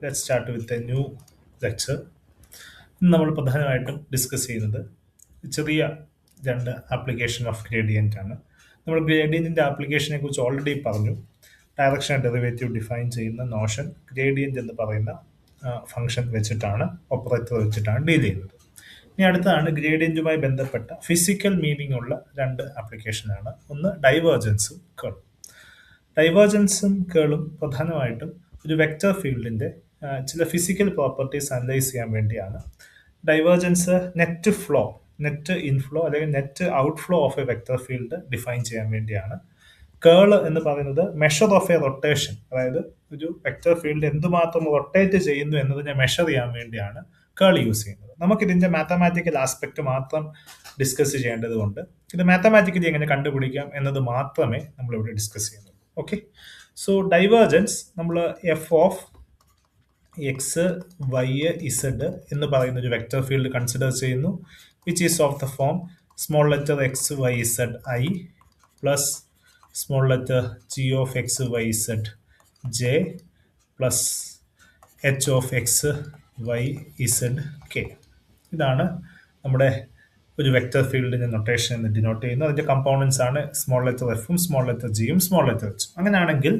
Let's start with a new lecture. ഇന്ന് നമ്മൾ പ്രധാനമായിട്ടും ഡിസ്കസ് ചെയ്യുന്നത് ചെറിയ രണ്ട് ആപ്ലിക്കേഷൻ ഓഫ് ഗ്രേഡിയൻ്റ് ആണ്. നമ്മൾ ഗ്രേഡിയൻറ്റിൻ്റെ ആപ്ലിക്കേഷനെ കുറിച്ച് ഓൾറെഡി പറഞ്ഞു. ഡയറക്ഷൻ ഡെറിവേറ്റീവ് ഡിഫൈൻ ചെയ്യുന്ന നോഷൻ ഗ്രേഡിയൻ്റ് എന്ന് പറയുന്ന ഫംഗ്ഷൻ വെച്ചിട്ടാണ്, ഓപ്പറേറ്റർ വെച്ചിട്ടാണ് ഡീൽ ചെയ്യുന്നത്. ഇനി അടുത്താണ് ഗ്രേഡിയൻറ്റുമായി ബന്ധപ്പെട്ട ഫിസിക്കൽ മീനിങ് ഉള്ള രണ്ട് ആപ്ലിക്കേഷനാണ്. ഒന്ന് ഡൈവേർജൻസും കേളും. ഡൈവേർജൻസും കേളും പ്രധാനമായിട്ടും ഒരു വെക്റ്റർ ഫീൽഡിന്റെ ചില ഫിസിക്കൽ പ്രോപ്പർട്ടീസ് അനലൈസ് ചെയ്യാൻ വേണ്ടിയാണ്. Divergence net flow, net inflow അല്ലെങ്കിൽ net outflow of a vector field define ചെയ്യാൻ വേണ്ടിയാണ്. കേള് എന്ന് പറയുന്നത് മെഷർ ഓഫ് എ റൊട്ടേഷൻ, അതായത് ഒരു വെക്റ്റർ ഫീൽഡ് എന്തുമാത്രം റൊട്ടേറ്റ് ചെയ്യുന്നു എന്നതിനെ മെഷർ ചെയ്യാൻ വേണ്ടിയാണ് കേൾ യൂസ് ചെയ്യുന്നത്. നമുക്കിതിന്റെ മാത്തമാറ്റിക്കൽ ആസ്പെക്ട് മാത്രം ഡിസ്കസ് ചെയ്യേണ്ടതുകൊണ്ട് ഇത് മാത്തമാറ്റിക്കലി എങ്ങനെ കണ്ടുപിടിക്കാം എന്നത് മാത്രമേ നമ്മളിവിടെ ഡിസ്കസ് ചെയ്യുന്നുള്ളൂ. ഓക്കെ, സോ ഡൈവേർജൻസ് നമ്മൾ F of X Y Z എന്ന് പറയുന്ന ഒരു വെക്റ്റർ ഫീൽഡ് കൺസിഡർ ചെയ്യുന്നു, which is of the form small letter X Y Z I plus small letter G of X Y Z J plus H of X Y Z K. ഇതാണ് നമ്മുടെ ഒരു vector ഫീൽഡിന്റെ notation എന്ന് denote ചെയ്യുന്നു. അതിന്റെ components ആണ് small letter എഫും small letter ജിയും സ്മോൾ ലെറ്റർ എച്ചും. അങ്ങനെയാണെങ്കിൽ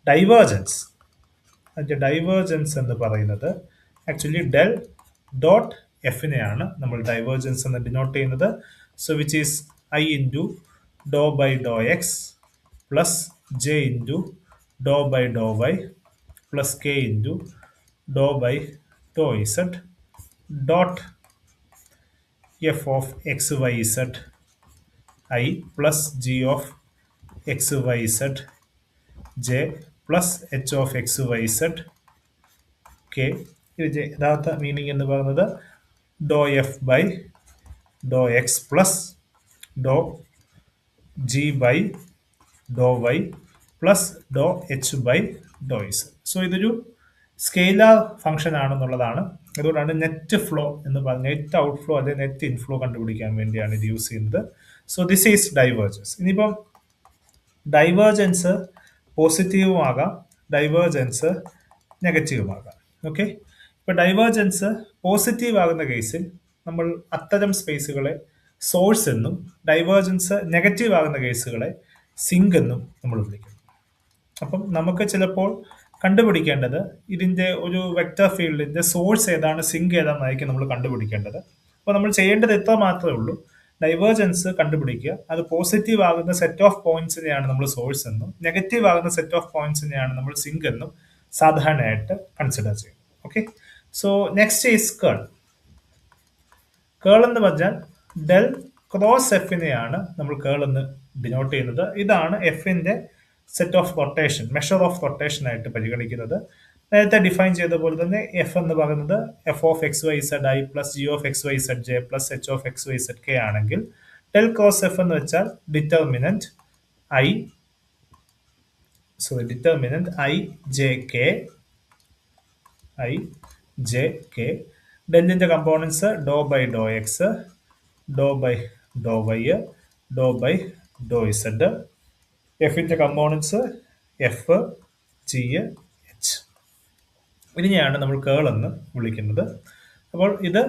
ഡൈവേർജൻസ്, അതിന്റെ ഡൈവേർജൻസ് എന്ന് പറയുന്നത് ആക്ച്വലി ഡെൽ ഡോട്ട് എഫിനെയാണ് നമ്മൾ ഡൈവേർജൻസ് എന്ന് ഡിനോട്ട് ചെയ്യുന്നത്. So which is i into Dr by Dr x plus j into Dr by Dr y plus k into Dr by Dr z dot f of X Y Z I plus g of X Y Z J plus H of X Y z k. ഇത് യഥാർത്ഥ meaning എന്ന് പറയുന്നത് do f by Dr x plus do g by Dr y plus do h by Dr z. So ഇതൊരു scalar function ആണെന്നുള്ളതാണ്. അതുകൊണ്ടാണ് net flow എന്ന് പറഞ്ഞ net out flow അല്ലെങ്കിൽ net inflow കണ്ടുപിടിക്കാൻ വേണ്ടിയാണ് ഇത് യൂസ് ചെയ്യുന്നത്. So this is divergence. ഇനിയിപ്പം ഡൈവേർജൻസ് പോസിറ്റീവും ആകാം, ഡൈവേർജൻസ് നെഗറ്റീവും ആകാം. ഓക്കെ, ഇപ്പൊ ഡൈവേർജൻസ് പോസിറ്റീവ് ആകുന്ന കേസിൽ നമ്മൾ അത്തരം സ്പേസുകളെ സോഴ്സ് എന്നും, ഡൈവേർജൻസ് നെഗറ്റീവ് ആകുന്ന കേസുകളെ സിങ്ക് എന്നും നമ്മൾ വിളിക്കുന്നു. അപ്പം നമുക്ക് ചിലപ്പോൾ കണ്ടുപിടിക്കേണ്ടത് ഇതിന്റെ ഒരു വെക്റ്റർ ഫീൽഡിന്റെ സോഴ്സ് ഏതാണ്, സിങ്ക് ഏതാണെന്നായിരിക്കും നമ്മൾ കണ്ടുപിടിക്കേണ്ടത്. അപ്പോൾ നമ്മൾ ചെയ്യേണ്ടത് ഇത്ര മാത്രമേ ഉള്ളൂ. ഡൈവേർജൻസ് കണ്ടുപിടിക്കുക. അത് പോസിറ്റീവ് ആകുന്ന സെറ്റ് ഓഫ് പോയിന്റ്സിനെയാണ് നമ്മൾ സോഴ്സ് എന്നും, നെഗറ്റീവ് ആകുന്ന സെറ്റ് ഓഫ് പോയിന്റ്സിനെയാണ് നമ്മൾ സിങ്ക് എന്നും സാധാരണയായിട്ട് കൺസിഡർ ചെയ്യുന്നത്. ഓക്കെ, സോ നെക്സ്റ്റ് ഈസ് കേൾ. കേൾ എന്ന് പറഞ്ഞാൽ ഡെൽ ക്രോസ് എഫിനെയാണ് നമ്മൾ കേൾ എന്ന് ഡിനോട്ട് ചെയ്യുന്നത്. ഇതാണ് എഫിന്റെ set of rotation, measure of rotation ആയിട്ട് പരിഗണിക്കുന്നത്. നേരത്തെ ഡിഫൈൻ ചെയ്ത പോലെ തന്നെ എഫ് എന്ന് പറയുന്നത് f of X Y z i plus g of X Y z j plus H of X Y z k ആണെങ്കിൽ ഡെൽ ക്രോസ് എഫ് എന്ന് വെച്ചാൽ determinant I J k, i J k. ഡെല്ലിന്റെ components do by Dr X, Dr by Dr Y, Dr by Dr z. എഫിന്റെ components f g h. ഇതിനെയാണ് നമ്മൾ curl എന്ന് വിളിക്കുന്നത്. അപ്പോൾ ഇത്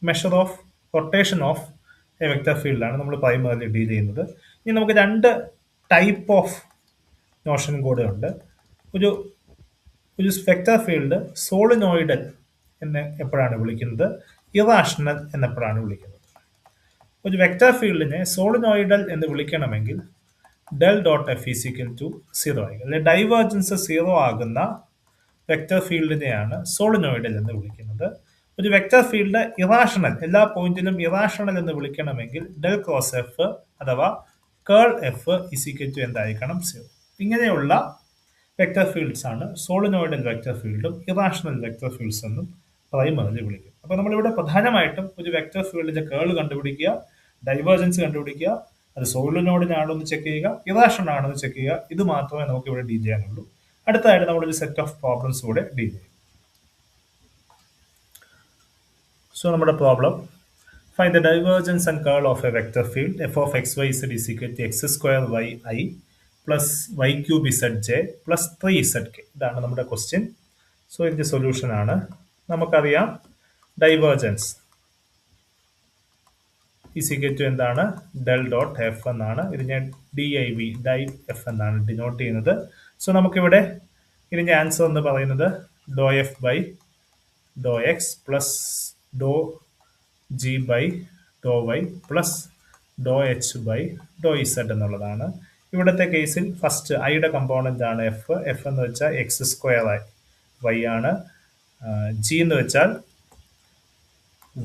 measure of rotation of a vector ഫീൽഡാണ് നമ്മൾ പ്രൈമറിലി ഡീൽ ചെയ്യുന്നത്. ഇനി നമുക്ക് രണ്ട് ടൈപ്പ് ഓഫ് നോഷൻ കൂടെ ഉണ്ട്. ഒരു വെക്റ്റർ ഫീൽഡ് സോളിനോയിഡൽ എന്ന് എപ്പോഴാണ് വിളിക്കുന്നത്, ഇറാഷണൽ എന്നെപ്പോഴാണ് വിളിക്കുന്നത്. ഒരു വെക്റ്റർ ഫീൽഡിനെ സോളിനോയിഡൽ എന്ന് വിളിക്കണമെങ്കിൽ del dot f is equal to 0 ആയിരിക്കും. അല്ലെ ഡൈവേർജൻസ് 0 ആകുന്ന വെക്റ്റർ ഫീൽഡിനെയാണ് സോളിനോയിഡൽ എന്ന് വിളിക്കുന്നത്. ഒരു വെക്റ്റർ ഫീൽഡ് ഇറാഷണൽ, എല്ലാ പോയിന്റിലും ഇറാഷണൽ എന്ന് വിളിക്കണമെങ്കിൽ ഡെൽ ക്രോസ് എഫ് അഥവാ കേൾ എഫ് ഈസിക്കൽ ടു എന്തായിരിക്കണം, 0. ഇങ്ങനെയുള്ള വെക്റ്റർ ഫീൽഡ്സ് ആണ് സോളിനോയിഡൽ വെക്റ്റർ ഫീൽഡും ഇറാഷണൽ വെക്റ്റർ ഫീൽഡ്സ് എന്നും പ്രൈമറിലി വിളിക്കും. അപ്പൊ നമ്മളിവിടെ പ്രധാനമായിട്ടും ഒരു വെക്റ്റർ ഫീൽഡിന്റെ കേൾ കണ്ടുപിടിക്കുക, ഡൈവേർജൻസ് കണ്ടുപിടിക്കുക, അത് സോളിനോയിഡിനാണോ എന്ന് ചെക്ക് ചെയ്യുക, ഇറാഷണൽ ആണോ എന്ന് ചെക്ക് ചെയ്യുക. ഇത് മാത്രമേ നമുക്ക് ഇവിടെ ഡീൽ ചെയ്യാനുള്ളൂ. അടുത്തതായിട്ട് നമ്മളൊരു സെറ്റ് ഓഫ് പ്രോബ്ലംസ് കൂടെ ഡീൽ ചെയ്യും. സോ നമ്മുടെ problem, find the divergence and curl of a vector field F of X Y Z is equal to X square Y I plus Y cube Z J plus 3z k. ഇതാണ് നമ്മുടെ question. So ഇതിന്റെ solution ആണ്. നമുക്കറിയാം divergence is equal എന്താണ്, del dot f എന്നാണ്. ഇതിനെ DIV ഡൈ f എന്നാണ് ഡിനോട്ട് ചെയ്യുന്നത്. സോ നമുക്കിവിടെ ഇതിന്റെ ആൻസർ എന്ന് പറയുന്നത് do f by Dr x plus do g by Dr y plus do h by Dr z എന്നുള്ളതാണ്. ഇവിടുത്തെ കേസിൽ ഫസ്റ്റ് ഐയുടെ കമ്പോണന്റ് ആണ് എഫ്. എഫ് എന്ന് വെച്ചാൽ എക്സ് സ്ക്വയർ വൈ ആണ്. ജി എന്ന് വെച്ചാൽ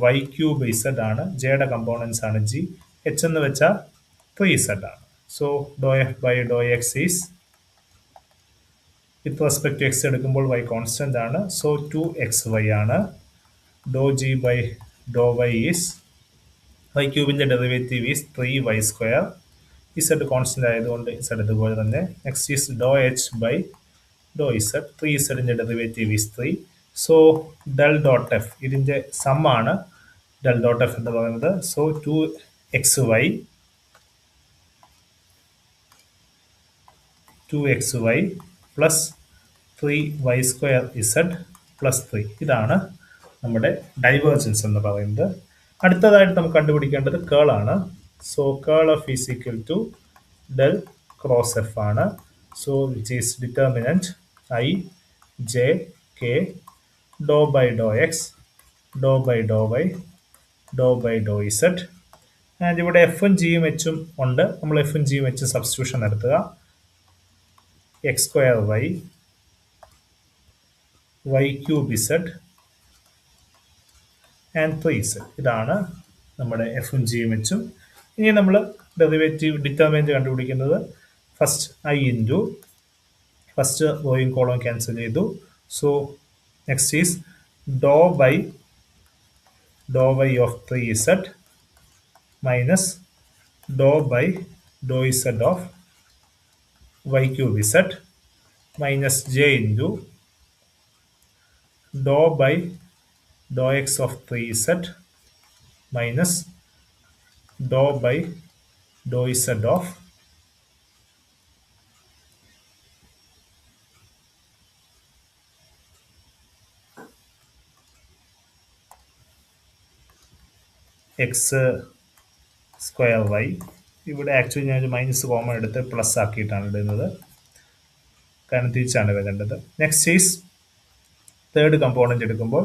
വൈ ക്യൂബ് ഇസഡ് ആണ്. ജെയുടെ കമ്പോണൻസ് ആണ് ജി. എച്ച് എന്ന് വെച്ചാൽ 3z ആണ്. So do f by Dr x is with respect to x എടുക്കുമ്പോൾ വൈ കോൺസ്റ്റന്റ് ആണ്. സോ 2xy ആണ്. Do g by Dr y is y ക്യൂബിന്റെ derivative is 3y square. Z constant ആയതുകൊണ്ട് z ഇതുപോലെ തന്നെ. Next is Dr h by Dr z. 3zന്റെ derivative is 3. So del dot f ഇതിന്റെ sum ആണ് del dot f എന്ന് പറയുന്നത്. So 2xy plus 3y square z plus 3. ഇതാണ് നമ്മുടെ ഡൈവേർജൻസ് എന്ന് പറയുന്നത്. അടുത്തതായിട്ട് നമുക്ക് കണ്ടുപിടിക്കേണ്ടത് കേൾ ആണ്. So curl of is equal to del cross f ആണ്. So which is determinant I J K Dr by Dr X Dr by Dr Y Dr by Dr z. And ഇവിടെ എഫും ജിയും എച്ചും ഉണ്ട്. നമ്മൾ എഫും ജിയും എച്ചും സബ്സ്റ്റിറ്റ്യൂഷൻ നടത്തുക. X square y y cube z and 3z. ഇതാണ് നമ്മുടെ എഫും ജിയും എച്ചും. ഇനി നമ്മൾ ഡെറിവേറ്റീവ് ഡിറ്റർമിനന്റ് കണ്ടുപിടിക്കുന്നത് ഫസ്റ്റ് ഐ ഇൻറ്റു ഫസ്റ്റ് റോയും കോളവും ക്യാൻസൽ ചെയ്തു. So next is doh by Dr Y of 3z minus doh by Dr Z of Y cube Z minus J into Dr by Dr X of 3z minus doh by Dr Z of X square Y. ഇവിടെ actually ഞാൻ minus common എടുത്ത് plus ആക്കിയിട്ടാണ് ഇടുന്നത്, കാരണം തിരിച്ചാണ് വരേണ്ടത്. Next is third component എടുക്കുമ്പോൾ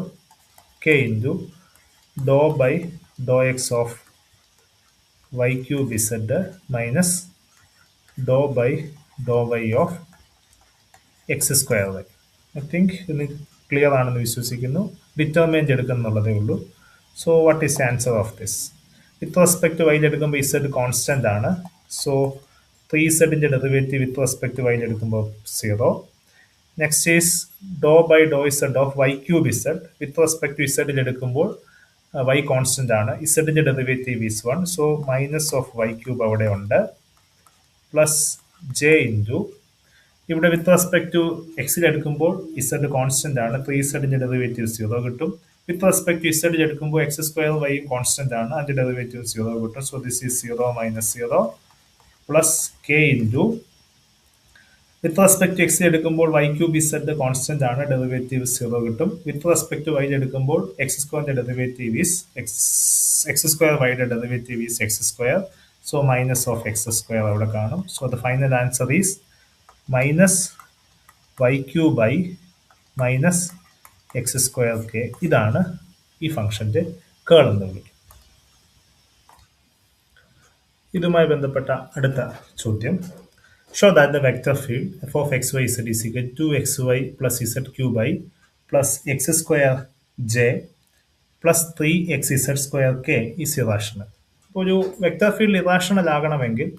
K into Dr by Dr X of Y cube Z minus doh by Dr Y of X square Y. I think ഇന്ന് ക്ലിയർ ആണെന്ന് വിശ്വസിക്കുന്നു. ഡിറ്റർമിനന്റ് എടുക്കുന്നുള്ളതേ ഉള്ളൂ. So what is answer of this? With respect to വൈയിൽ എടുക്കുമ്പോൾ z constant ആണ്. So 3zന്റെ derivative with respect to വൈയിൽ എടുക്കുമ്പോൾ 0. Next is doh by Dr Z of Y cube z. With respect to ഇസഡിൽ എടുക്കുമ്പോൾ വൈ കോൺസ്റ്റന്റ് ആണ്. ഇസഡിന്റെ derivative is 1. So minus of Y cube അവിടെ ഉണ്ട് പ്ലസ് ജെ ഇൻറ്റു ഇവിടെ വിത്ത് റെസ്പെക്ട് ടു എക്സിൽ എടുക്കുമ്പോൾ ഇസഡ് കോൺസ്റ്റന്റ് ആണ്. 3zന്റെ ഡെറിവേറ്റീവ് 0 കിട്ടും. വിത്ത് റെസ്പെക്ട് ടു ഇസഡിൽ എടുക്കുമ്പോൾ എക്സ് സ്ക്വയർ വൈ കോൺസ്റ്റന്റ് ആണ്. അതിന്റെ ഡെറിവേറ്റീവ് 0 കിട്ടും. So this is 0 minus 0 plus k into with respect to എക്സിൽ എടുക്കുമ്പോൾ വൈ ക്യൂബ് ഇസഡ് കോൺസ്റ്റന്റ് ആണ്. ഡെറിവേറ്റീവ് 0 കിട്ടും. വിത്ത് റെസ്പെക്ട് ടു വൈയിൽ എടുക്കുമ്പോൾ എക്സ് സ്ക്വയറിന്റെ ഡെറിവേറ്റീവ് ഈസ് എക്സ് സ്ക്വയർ വൈയുടെ derivative is x square. So minus of X square അവിടെ കാണും. So the final answer is minus y cube i minus x square k. ഇതാണ് ഈ ഫംഗ്ഷന്റെ കേൾ എന്ന് വിളിക്കും. ഇതുമായി ബന്ധപ്പെട്ട അടുത്ത ചോദ്യം, show that the vector field F of X Y Z is equal to X Y plus Z cube I plus X square J plus 3x Z square K is irrational. ഇപ്പോൾ ഒരു വെക്ടർ ഫീൽഡ് ഇറാഷണൽ ആകണമെങ്കിൽ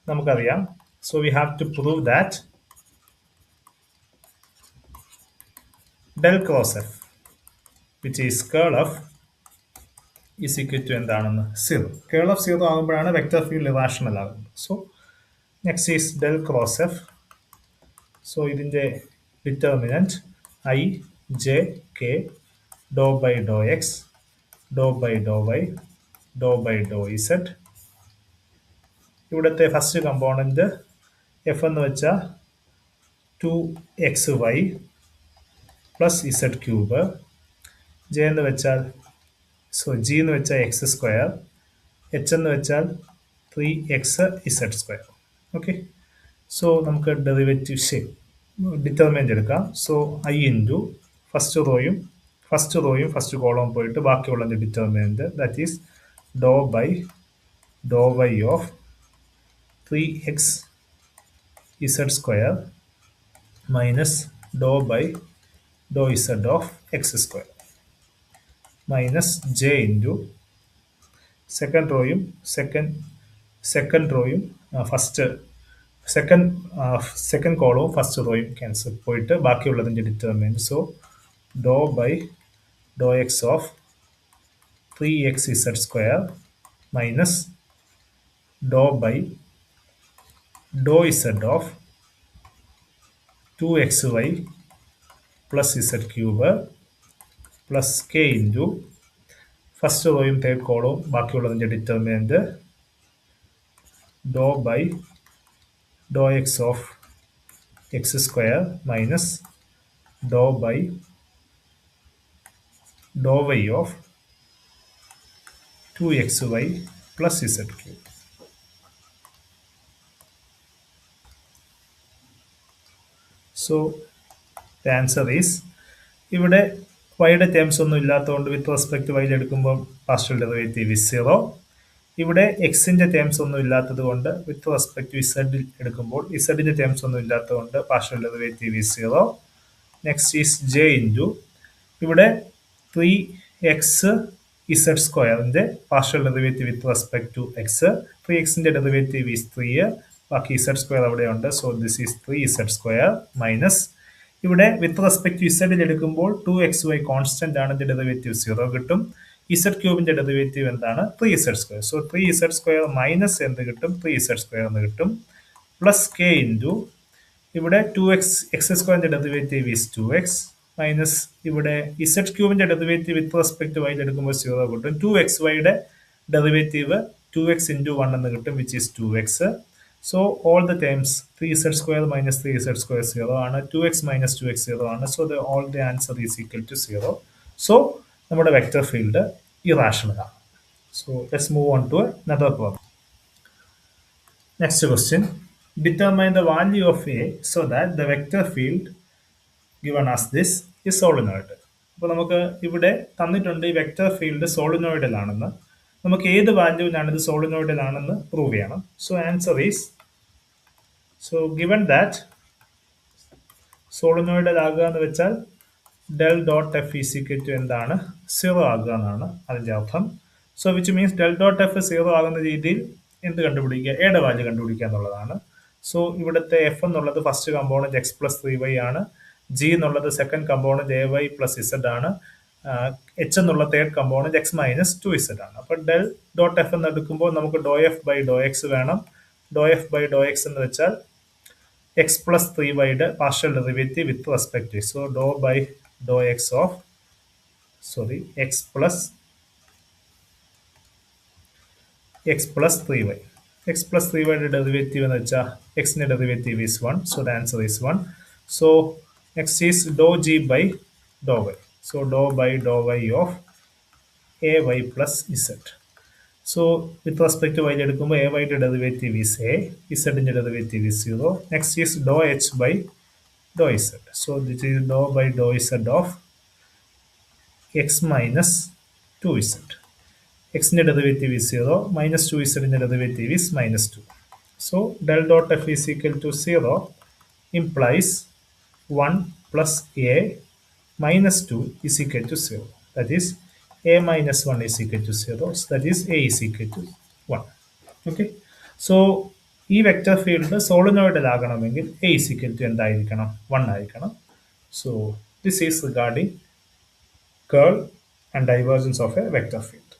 നമുക്കറിയാം, so we have to prove that del cross F which is curl of is equal to എന്താണെന്ന് 0. Curl of 0 ആകുമ്പോഴാണ് vector field irrational ആകുന്നത്. So next is del cross F. So ഇതിൻ്റെ determinant I J K Dr by Dr X Dr by Dr Y Dr by Dr Z. ഇവിടുത്തെ first component F എന്ന് വെച്ചാൽ 2xy plus Z cube. J എന്ന് വെച്ചാൽ G എന്ന് വെച്ചാൽ X square. H എന്ന് വെച്ചാൽ 3x(z²). ഓക്കെ, സോ നമുക്ക് ഡെറിവേറ്റീവ് ഡിറ്റർമിനൻ്റ് എടുക്കാം. സോ ഐ ഇൻറ്റു ഫസ്റ്റ് റോയും ഫസ്റ്റ് കോളവും പോയിട്ട് ബാക്കിയുള്ള determinant, that is doh by Dr Y of 3x(z²) minus doh by Dr Z of x² minus J into second റോയും second കോളവും first റോയും cancel പോയിട്ട് ബാക്കിയുള്ളതിൻ്റെ determinant. So doh by Dr X of 3x(z²) minus doh by Dr Z of 2xy plus z³ plus k into first റോയും third കോളവും ബാക്കിയുള്ളതിൻ്റെ determinant doh by Dr X of x² minus doh by Dr Y of 2xy plus z³. So the answer is, ഇവിടെ വൈയുടെ terms ഒന്നും ഇല്ലാത്തതുകൊണ്ട് with respect വൈയിൽ എടുക്കുമ്പോൾ partial derivative is 0. ഇവിടെ എക്സിൻ്റെ terms ഒന്നും ഇല്ലാത്തത് കൊണ്ട് വിത്ത് റെസ്പെക്ട് ഇസഡിൽ എടുക്കുമ്പോൾ ഇസഡിൻ്റെ ടേംസ് ഒന്നും ഇല്ലാത്തതുകൊണ്ട് partial derivative is 0. Next is j into ഇവിടെ 3x(z²) partial derivative with respect to x. 3xൻ്റെ ഡെറിവേറ്റീവ് ഈസ് 3, ബാക്കി z² അവിടെയുണ്ട്. So this is 3z² minus ഇവിടെ വിത്ത് റെസ്പെക്ട് ടു ഇസഡിൽ എടുക്കുമ്പോൾ 2xy കോൺസ്റ്റന്റ് ആണ്, ഡെറിവേറ്റീവ് 0 കിട്ടും. z³ ഡെറിവേറ്റീവ് എന്താണ്? 3z². സോ 3z² മൈനസ് എന്ത് കിട്ടും? 3z² എന്ന് കിട്ടും. പ്ലസ് കെ ഇൻറ്റു ഇവിടെ 2x(x²) derivative is 2x minus ഇവിടെ z³ ഡെറിവേറ്റീവ് വിത്ത് റെസ്പെക്ട് വൈയിൽ എടുക്കുമ്പോൾ 0 കിട്ടും. 2xyയുടെ ഡെറിവേറ്റീവ് 2x ഇൻറ്റു 1 എന്ന് കിട്ടും, which is 2x. So all the terms 3z² minus 3z² 0 ആണ്, 2x മൈനസ് 2x 0 ആണ്. So all the answer is equal to 0. So നമ്മുടെ vector field irrational ആണ്. So let's move on to another problem. Next question. Determine the value of A so that the vector field given as this is solenoid. അപ്പോൾ നമുക്ക് ഇവിടെ തന്നിട്ടുണ്ട് ഈ vector field solenoidal ആണെന്ന്. നമുക്ക് ഏത് വാല്യൂവിനാണ് ഇത് സോളിനോയിഡൽ ആണെന്ന് പ്രൂവ് ചെയ്യണം. So answer is, given that solenoidal ആകുക എന്ന് വെച്ചാൽ del dot F is equal to എന്താണ്? 0 ആകുക എന്നാണ് അതിൻ്റെ അർത്ഥം. So which means del dot F 0 ആകുന്ന രീതിയിൽ എന്ത് കണ്ടുപിടിക്കുക? എയുടെ വാല്യൂ കണ്ടുപിടിക്കുക എന്നുള്ളതാണ്. സോ ഇവിടുത്തെ എഫ് എന്നുള്ളത് ഫസ്റ്റ് കമ്പോണന്റ് x+3y ആണ്. ജി എന്നുള്ളത് second component ay plus z ആണ്. എച്ച് എന്നുള്ള third component x minus 2z ആണ്. അപ്പോൾ ഡെൽ ഡോട്ട് എഫ് എന്ന് എടുക്കുമ്പോൾ നമുക്ക് doh f by Dr x വേണം. Doh f by Dr x എന്ന് വെച്ചാൽ x+3yയുടെ partial derivative with respect. So doh by Dr X of x+3y. x+3yയുടെ ഡെറിവേറ്റീവ് എന്ന് വെച്ചാൽ എക്സിന്റെ derivative is 1. So the answer is 1. So next is doh g by Dr Y. So doh by Dr Y of ay plus z. So with respect y എടുക്കുമ്പോൾ ayയുടെ derivative is a, ഇസഡിന്റെ derivative is 0. Next is Dr h by Dr z. So this is doh by Dr Z of x minus 2z. എക്സിന്റെ derivative is 0, minus 2zന്റെ derivative is minus 2. So del dot F is equal to 0 implies 1 plus a minus 2 is equal to 0. That is a minus 1 is equal to 0. So that is a is equal to 1. Okay. So ഈ vector field solenoidal ആകണമെങ്കിൽ a is equal to എന്തായിരിക്കണം? 1 ആയിരിക്കണം. So this is regarding curl and divergence of a vector field.